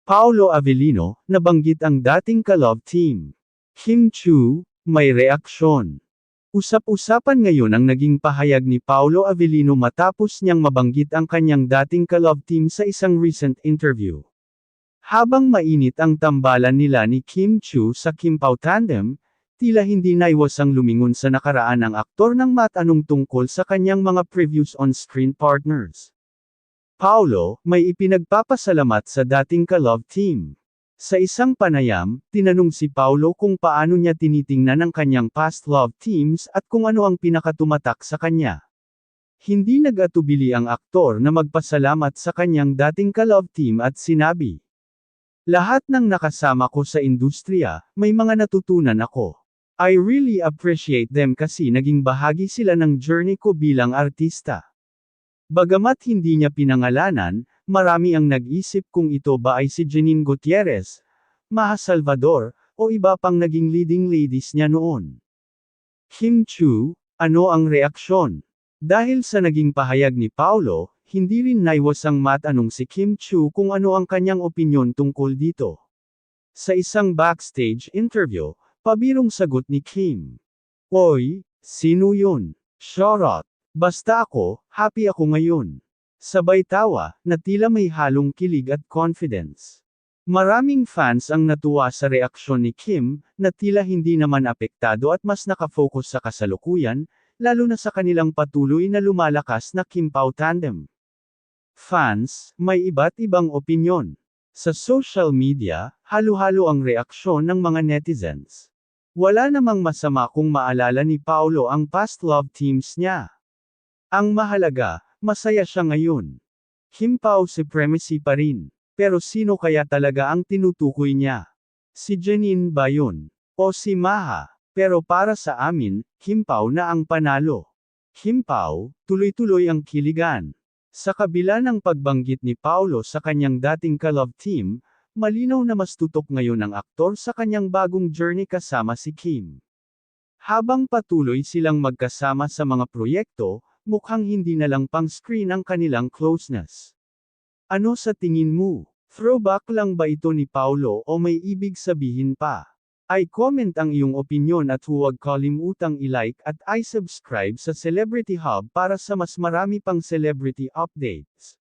Paolo Avellino, nabanggit ang dating ka-love team. Kim Chiu, may reaksyon. Usap-usapan ngayon ang naging pahayag ni Paolo Avellino matapos niyang mabanggit ang kanyang dating ka-love team sa isang recent interview. Habang mainit ang tambalan nila ni Kim Chiu sa Kim Pao tandem, tila hindi naiwasang lumingon sa nakaraan ang aktor ng matanong tungkol sa kanyang mga previous on-screen partners. Paolo, may ipinagpapasalamat sa dating ka-love team. Sa isang panayam, tinanong si Paolo kung paano niya tinitingnan ang kanyang past love teams at kung ano ang pinakatumatak sa kanya. Hindi nag-atubili ang aktor na magpasalamat sa kanyang dating ka-love team at sinabi, "Lahat ng nakasama ko sa industriya, may mga natutunan ako. I really appreciate them kasi naging bahagi sila ng journey ko bilang artista." Bagamat hindi niya pinangalanan, marami ang nag-isip kung ito ba ay si Janine Gutierrez, Maha Salvador, o iba pang naging leading ladies niya noon. Kim Chiu, ano ang reaksyon? Dahil sa naging pahayag ni Paolo, hindi rin naiwasang matanong si Kim Chiu kung ano ang kanyang opinyon tungkol dito. Sa isang backstage interview, pabirong sagot ni Kim. "Oy, sino yun? Charot. Basta ako, happy ako ngayon." Sabay tawa, na tila may halong kilig at confidence. Maraming fans ang natuwa sa reaksyon ni Kim, na tila hindi naman apektado at mas nakafocus sa kasalukuyan, lalo na sa kanilang patuloy na lumalakas na Kim Pao tandem. Fans, may iba't ibang opinyon. Sa social media, halo-halo ang reaksyon ng mga netizens. Wala namang masama kung maalala ni Paolo ang past love teams niya. Ang mahalaga, masaya siya ngayon. Kim Pao supremacy pa rin. Pero sino kaya talaga ang tinutukoy niya? Si Janine ba yun? O si Maha? Pero para sa amin, Kim Pao na ang panalo. Kim Pao, tuloy-tuloy ang kiligan. Sa kabila ng pagbanggit ni Paolo sa kanyang dating ka-love team, malinaw na mas tutok ngayon ang aktor sa kanyang bagong journey kasama si Kim. Habang patuloy silang magkasama sa mga proyekto, mukhang hindi na lang pang-screen ang kanilang closeness. Ano sa tingin mo? Throwback lang ba ito ni Paolo o may ibig sabihin pa? I-comment ang iyong opinyon at huwag kalimutang i-like at i-subscribe sa Celebrity Hub para sa mas marami pang celebrity updates.